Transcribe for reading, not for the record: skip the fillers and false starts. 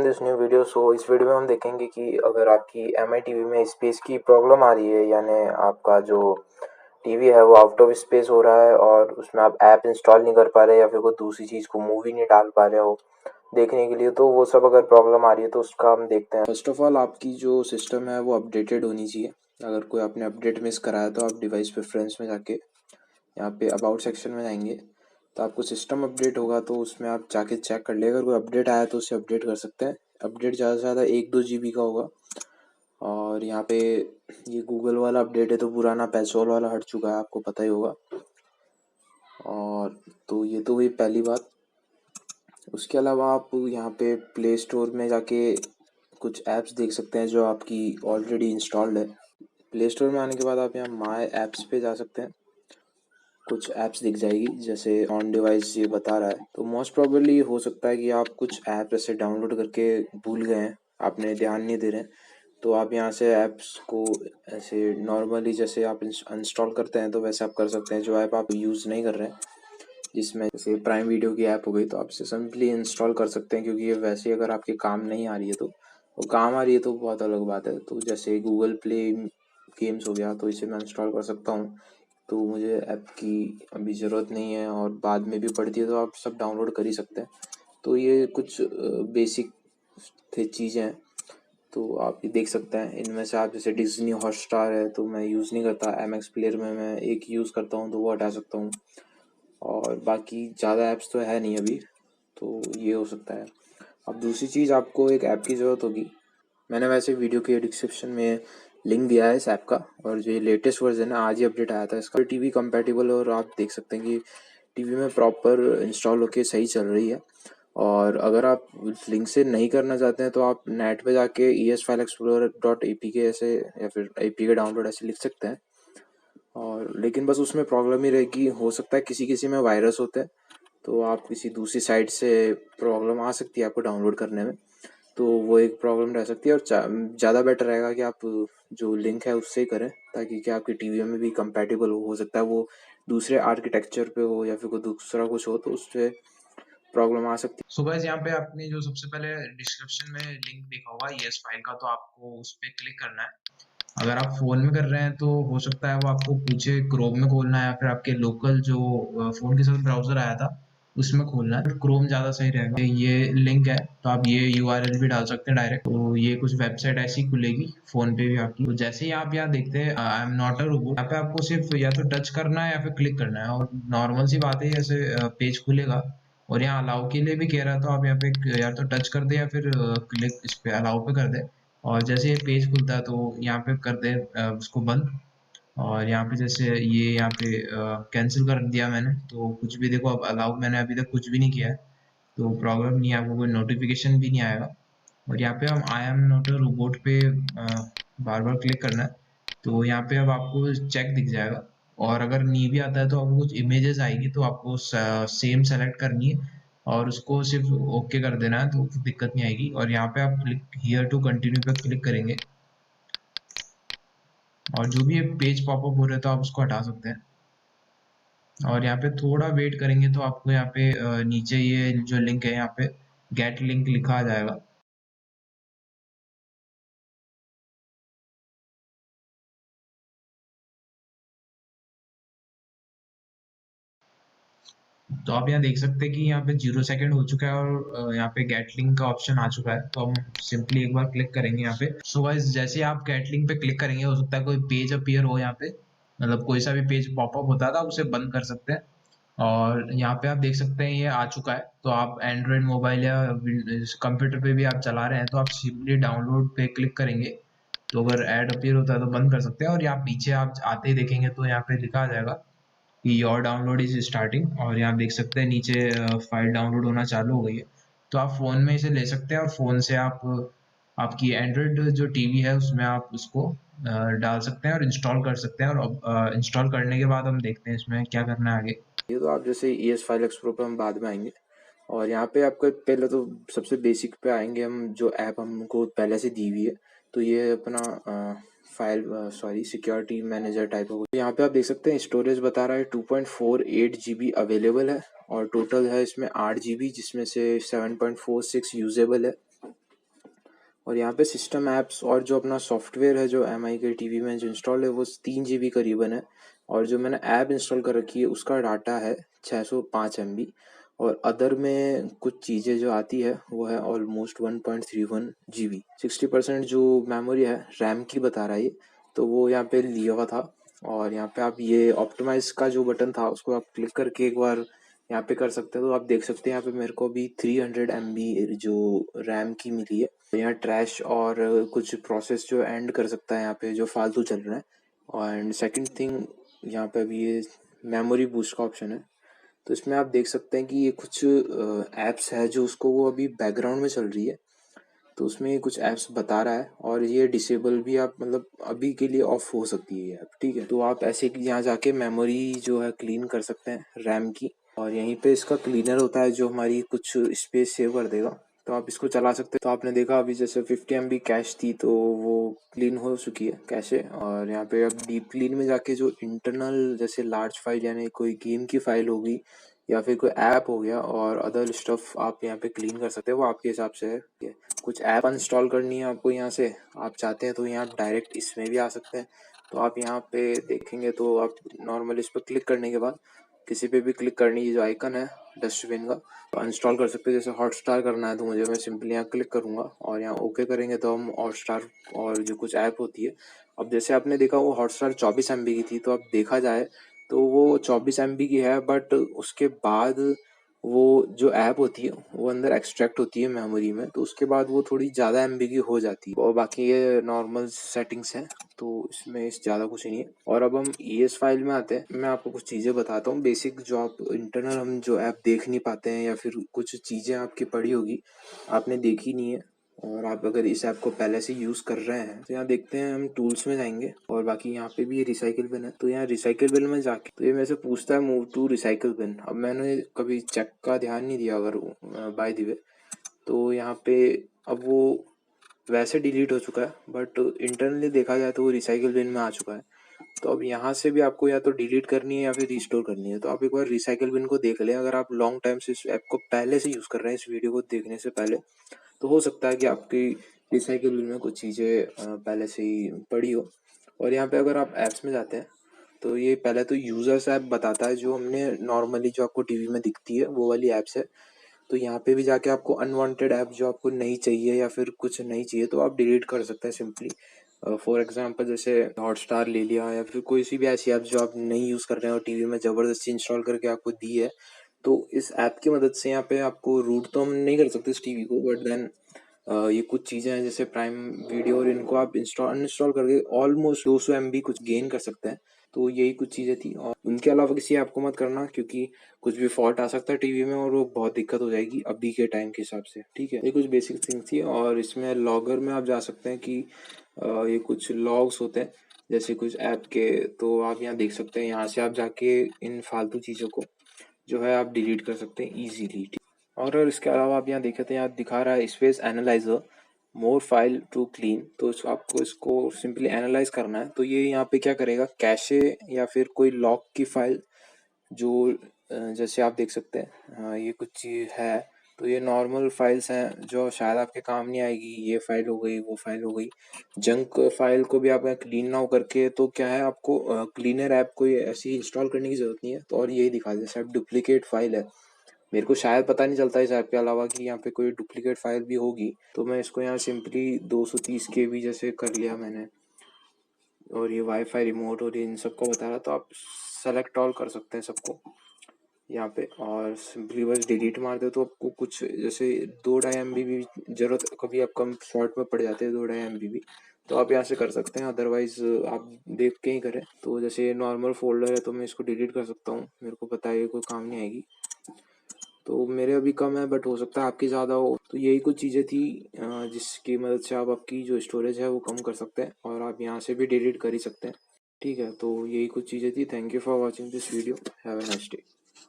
This new video. इस video में हम देखेंगे कि अगर आपकी एमआई टीवी में स्पेस की प्रॉब्लम आ रही है, यानी आपका जो टीवी है वो आउट ऑफ स्पेस हो रहा है और उसमें आप ऐप इंस्टॉल नहीं कर पा रहे या फिर कोई दूसरी चीज़ को मूवी नहीं डाल पा रहे हो देखने के लिए, तो वो सब अगर प्रॉब्लम आ रही है तो उसका हम देखते हैं। फर्स्ट ऑफ ऑल आपकी जो सिस्टम है वो अपडेटेड होनी चाहिए। अगर कोई आपने अपडेट मिस कराया तो आप डिवाइस प्रेफरेंस में जाके यहाँ पे अबाउट सेक्शन में जाएंगे तो आपको सिस्टम अपडेट होगा, तो उसमें आप जाके चेक कर ले। अगर कोई अपडेट आया तो उसे अपडेट कर सकते हैं। अपडेट ज़्यादा से ज़्यादा 1-2 GB का होगा। और यहाँ पे ये गूगल वाला अपडेट है तो पुराना पैसोल वाला हट चुका है, आपको पता ही होगा। और तो ये तो हुई पहली बात। उसके अलावा आप यहाँ पे प्ले स्टोर में जाके कुछ ऐप्स देख सकते हैं जो आपकी ऑलरेडी इंस्टॉल्ड है। प्ले स्टोर में आने के बाद आप यहाँ माई ऐप्स पे जा सकते हैं। कुछ ऐप्स दिख जाएगी जैसे ऑन डिवाइस ये बता रहा है, तो मोस्ट प्रोबेबली हो सकता है कि आप कुछ ऐप ऐसे डाउनलोड करके भूल गए हैं, आपने ध्यान नहीं दे रहे हैं। तो आप यहाँ से ऐप्स को ऐसे नॉर्मली जैसे आप इंस्टॉल करते हैं तो वैसे आप कर सकते हैं। जो ऐप आप यूज़ नहीं कर रहे हैं, जिसमें जैसे प्राइम वीडियो की ऐप हो गई, तो आप इसे सिंपली इंस्टॉल कर सकते हैं, क्योंकि ये वैसे अगर आपके काम नहीं आ रही है तो वो काम आ रही है तो बहुत अलग बात है। तो जैसे गूगल प्ले गेम्स हो गया तो इसे मैं इंस्टॉल कर सकता हूँ, तो मुझे ऐप की अभी ज़रूरत नहीं है और बाद में भी पड़ती है तो आप सब डाउनलोड कर ही सकते हैं। तो ये कुछ बेसिक थे चीज़ें हैं, तो आप ये देख सकते हैं। इनमें से आप जैसे डिज्नी हॉटस्टार है तो मैं यूज़ नहीं करता, एमएक्स प्लेयर में मैं एक यूज़ करता हूँ तो वो हटा सकता हूँ। और बाकी ज़्यादा ऐप्स तो है नहीं अभी, तो ये हो सकता है। अब दूसरी चीज़, आपको एक ऐप की ज़रूरत होगी। मैंने वैसे वीडियो के डिस्क्रिप्शन में लिंक दिया है इस ऐप का, और जो ये लेटेस्ट वर्जन है आज ही अपडेट आया था इसका, टीवी कंपैटिबल है और आप देख सकते हैं कि टीवी में प्रॉपर इंस्टॉल होके सही चल रही है। और अगर आप लिंक से नहीं करना चाहते हैं तो आप नेट पे जाके esfileexplorer.apk ऐसे या फिर APK डाउनलोड ऐसे लिख सकते हैं। और लेकिन बस उसमें प्रॉब्लम ही रहेगी, हो सकता है किसी किसी में वायरस होते हैं, तो आप किसी दूसरी साइट से प्रॉब्लम आ सकती है आपको डाउनलोड करने में, तो वो एक प्रॉब्लम रह सकती है। और ज़्यादा बेटर रहेगा कि आप जो लिंक है उससे ही करें, ताकि क्या आपकी टीवी में भी कंपैटिबल हो सकता है वो दूसरे आर्किटेक्चर पे हो या फिर कोई दूसरा कुछ हो, तो उससे प्रॉब्लम आ सकती है। सो गाइस, यहाँ पे आपने जो सबसे पहले डिस्क्रिप्शन में लिंक देखा होगा ES फाइल का, तो आपको उस पर क्लिक करना है। अगर आप फोन में कर रहे हैं तो हो सकता है वो आपको पूछे क्रोम में खोलना है या फिर आपके लोकल जो फोन के साथ ब्राउजर आया था उसमें खोलना है। क्रोम ज़्यादा सही रहेगा। ये लिंक है तो आप ये URL भी डाल सकते हैं डायरेक्ट, तो ये कुछ वेबसाइट ऐसी खुलेगी फोन पे भी आपकी। तो जैसे ही आप यहाँ देखते हैं I am not a robot, यहाँ पे आपको सिर्फ या तो टच करना है या फिर क्लिक करना है, और नॉर्मल सी बात है ऐसे पेज खुलेगा। और यहाँ अलाउ के लिए भी कह रहा था, आप यहाँ पे या तो टच कर दे या फिर क्लिक इस पे अलाउ पे कर दे। और जैसे ये पेज खुलता है तो यहाँ पे कर दे उसको बंद। और यहाँ पे जैसे ये यहाँ पे कैंसिल कर दिया मैंने, तो कुछ भी देखो अब अलाउ मैंने अभी तक कुछ भी नहीं किया है, तो प्रॉब्लम नहीं है, आपको कोई नोटिफिकेशन भी नहीं आएगा। और यहाँ पे हम I am not a robot पे बार बार क्लिक करना है, तो यहाँ पे अब आपको चेक दिख जाएगा। और अगर नहीं भी आता है तो आपको कुछ इमेजेस आएगी, तो आपको सेम सेलेक्ट करनी है और उसको सिर्फ ओके कर देना है, तो दिक्कत नहीं आएगी। और यहाँ पे आप क्लिक हियर टू कंटिन्यू पे क्लिक करेंगे और जो भी ये पेज पॉपअप हो रहा है तो आप उसको हटा सकते हैं। और यहाँ पे थोड़ा वेट करेंगे तो आपको यहाँ पे नीचे ये जो लिंक है यहाँ पे गेट लिंक लिखा आ जाएगा। तो आप यहाँ देख सकते हैं कि यहाँ पे 0 सेकंड हो चुका है और यहाँ पे गेट लिंक का ऑप्शन आ चुका है, तो हम सिंपली एक बार क्लिक करेंगे यहाँ पे। सो गाइस, जैसे आप गेट लिंक पे क्लिक करेंगे हो सकता है कोई पेज अपीयर हो यहाँ पे, मतलब कोई सा भी पेज पॉपअप होता था उसे बंद कर सकते हैं। और यहाँ पे आप देख सकते हैं ये आ चुका है, तो आप एंड्रॉयड मोबाइल या कंप्यूटर पे भी आप चला रहे हैं तो आप सिंपली डाउनलोड पे क्लिक करेंगे, तो अगर ऐड अपीयर होता है तो बंद कर सकते हैं। और यहाँ पीछे आप आते ही देखेंगे तो यहाँ पे लिखा आ जाएगा कि योर डाउनलोड इज स्टार्टिंग, और यहाँ देख सकते हैं नीचे फाइल डाउनलोड होना चालू हो गई है। तो आप फ़ोन में इसे ले सकते हैं और फ़ोन से आप आपकी एंड्रॉयड जो टीवी है उसमें आप उसको डाल सकते हैं और इंस्टॉल कर सकते हैं। और इंस्टॉल करने के बाद हम देखते हैं इसमें क्या करना है आगे। ये तो आप जैसे ES फाइल एक्सप्लोर पर हम बाद में आएंगे, और यहाँ पे आपका पहले तो सबसे बेसिक पे आएंगे हम, जो ऐप हमको पहले से दी हुई है। तो ये अपना फाइल सिक्योरिटी मैनेजर टाइप हो। यहाँ पे आप देख सकते हैं स्टोरेज बता रहा है 2.48 GB अवेलेबल है, और टोटल है इसमें 8 GB, जिसमें से 7.46 यूजेबल है। और यहाँ पे सिस्टम ऐप्स और जो अपना सॉफ्टवेयर है जो MI के टीवी में जो इंस्टॉल है वो 3 GB करीबन है, और जो मैंने ऐप इंस्टॉल कर रखी है उसका डाटा है 605 MB, और अदर में कुछ चीज़ें जो आती है वो है ऑलमोस्ट 1.31 GB। 60% जो मेमोरी है रैम की बता रहा है ये, तो वो यहाँ पे लिया हुआ था। और यहाँ पे आप ये ऑप्टिमाइज का जो बटन था उसको आप क्लिक करके एक बार यहाँ पे कर सकते हैं, तो आप देख सकते हैं यहाँ पे मेरे को अभी 300 MB जो रैम की मिली है। यहाँ ट्रैश और कुछ प्रोसेस जो एंड कर सकता है यहाँ पे जो फालतू चल रहा है। एंड सेकंड थिंग, यहाँ पे अभी ये मेमोरी बूस्ट का ऑप्शन है, तो इसमें आप देख सकते हैं कि ये कुछ ऐप्स है जो उसको वो अभी बैकग्राउंड में चल रही है, तो उसमें ये कुछ ऐप्स बता रहा है, और ये डिसेबल भी आप मतलब अभी के लिए ऑफ हो सकती है ये ऐप, ठीक है। तो आप ऐसे यहाँ जाके मेमोरी जो है क्लीन कर सकते हैं रैम की, और यहीं पे इसका क्लीनर होता है जो हमारी कुछ स्पेस सेव कर देगा, तो आप इसको चला सकते हैं। तो आपने देखा अभी जैसे 50 MB कैश थी तो वो क्लीन हो चुकी है कैशे, और यहाँ पे अब डीप क्लीन में जाके जो इंटरनल जैसे लार्ज फाइल यानी कोई गेम की फाइल होगी या फिर कोई ऐप हो गया और अदर स्टफ आप यहाँ पे क्लीन कर सकते हैं, वो आपके हिसाब से है। कुछ ऐप इंस्टॉल करनी है आपको यहाँ से, आप चाहते हैं तो यहाँ डायरेक्ट इसमें भी आ सकते हैं। तो आप यहाँ पे देखेंगे तो आप नॉर्मल इस पर क्लिक करने के बाद किसी पे भी क्लिक करनी है जो आइकन है डस्टबिन का, तो इंस्टॉल कर सकते हैं। जैसे हॉटस्टार करना है तो मुझे मैं सिंपली यहाँ क्लिक करूँगा और यहाँ ओके करेंगे तो हम हॉटस्टार और जो कुछ ऐप होती है, अब जैसे आपने देखा वो हॉटस्टार 24 MB की थी, तो अब देखा जाए तो वो 24 MB की है, बट उसके बाद वो जो ऐप होती है वो अंदर एक्सट्रैक्ट होती है मेमोरी में, तो उसके बाद वो थोड़ी ज़्यादा MB की हो जाती है, और बाकी ये नॉर्मल सेटिंग्स हैं, तो इसमें इस ज़्यादा कुछ नहीं है। और अब हम ES फाइल में आते हैं, मैं आपको कुछ चीज़ें बताता हूँ बेसिक, जो आप इंटरनल हम जो ऐप देख नहीं पाते हैं या फिर कुछ चीज़ें आपकी पड़ी होगी आपने देखी नहीं है, और आप अगर इस ऐप को पहले से यूज़ कर रहे हैं, तो यहाँ देखते हैं हम टूल्स में जाएंगे, और बाकी यहाँ पे भी ये रिसाइकिल बिन है, तो यहाँ रिसाइकिल बिन में जाके तो ये मेरे से पूछता है मूव टू रिसाइकिल बिन। अब मैंने कभी चेक का ध्यान नहीं दिया अगर बाय द वे, तो यहाँ पे अब वो वैसे डिलीट हो चुका है, बट इंटरनली देखा जाए तो वो रिसाइकिल बिन में आ चुका है। तो अब यहाँ से भी आपको या तो डिलीट करनी है या फिर रिस्टोर करनी है, तो आप एक बार रिसाइकिल बिन को देख लें। अगर आप लॉन्ग टाइम से इस ऐप को पहले से यूज़ कर रहे हैं इस वीडियो को देखने से पहले, तो हो सकता है कि आपकी रिसाइकिल बिन में कुछ चीज़ें पहले से ही पड़ी हो। और यहाँ पे अगर आप ऐप्स में जाते हैं तो ये पहले तो यूज़र्स ऐप बताता है, जो हमने नॉर्मली जो आपको टीवी में दिखती है वो वाली ऐप्स है। तो यहाँ पे भी जाके आपको अनवांटेड ऐप जो आपको नहीं चाहिए या फिर कुछ नहीं चाहिए तो आप डिलीट कर सकते हैं सिंपली। फॉर एग्जांपल जैसे हॉटस्टार ले लिया या फिर कोई सी भी ऐसी ऐप जो आप नहीं यूज़ कर रहे हैं और टीवी में ज़बरदस्ती इंस्टॉल करके आपको दी है, तो इस ऐप की मदद से यहाँ पे आपको रूट तो हम नहीं कर सकते इस टीवी को, बट देन ये कुछ चीज़ें हैं जैसे प्राइम वीडियो, और इनको आप अनइंस्टॉल करके ऑलमोस्ट 200 MB कुछ गेन कर सकते हैं। तो यही कुछ चीज़ें थी, और उनके अलावा किसी ऐप को मत करना, क्योंकि कुछ भी फॉल्ट आ सकता है टीवी में और वो बहुत दिक्कत हो जाएगी अभी के टाइम के हिसाब से, ठीक है। ये कुछ बेसिक थिंग थी, और इसमें लॉगर में आप जा सकते हैं कि ये कुछ लॉग्स होते हैं जैसे कुछ ऐप के, तो आप यहाँ देख सकते हैं। यहाँ से आप जाके इन फालतू चीज़ों को जो है आप डिलीट कर सकते हैं ईजीली। और अगर इसके अलावा आप यहाँ देखें तो यहाँ दिखा रहा है space analyser more file to clean, तो आपको इसको सिंपली एनालाइज करना है। तो ये यहाँ पे क्या करेगा, कैशे या फिर कोई लॉक की फाइल जो जैसे आप देख सकते हैं ये कुछ चीज़ है, तो ये नॉर्मल फाइल्स हैं जो शायद आपके काम नहीं आएगी। ये फाइल हो गई, वो फाइल हो गई, जंक फाइल को भी आप क्लीन नाउ करके, तो क्या है आपको क्लीनर ऐप कोई ऐसी इंस्टॉल करने की जरूरत नहीं है। तो और यही दिखा जैसे आप डुप्लीकेट फाइल है, मेरे को शायद पता नहीं चलता इस ऐप के अलावा कि यहाँ पे कोई डुप्लीकेट फाइल भी होगी, तो मैं इसको यहाँ सिंपली 230 KB जैसे कर लिया मैंने, और ये वाईफाई रिमोट और ये इन सबको बता रहा, तो आप सेलेक्ट ऑल कर सकते हैं सबको यहाँ पे, और सिंपली बस डिलीट मार दो। तो आपको कुछ जैसे 2-2.5 MB भी जरूरत कभी आप कम शॉर्ट में पड़ जाते हैं 2-2.5 MB भी, तो आप यहाँ से कर सकते हैं। अदरवाइज आप देख के ही करें। तो जैसे नॉर्मल फोल्डर है तो मैं इसको डिलीट कर सकता हूँ, मेरे को पता है कोई काम नहीं आएगी। तो मेरे अभी कम है, बट हो सकता है आपकी ज़्यादा हो। तो यही कुछ चीज़ें थी जिसकी मदद से आप आपकी जो स्टोरेज है वो कम कर सकते हैं, और आप यहाँ से भी डिलीट कर ही सकते हैं, ठीक है। तो यही कुछ चीज़ें थी। Thank you for watching this video. Have a nice day.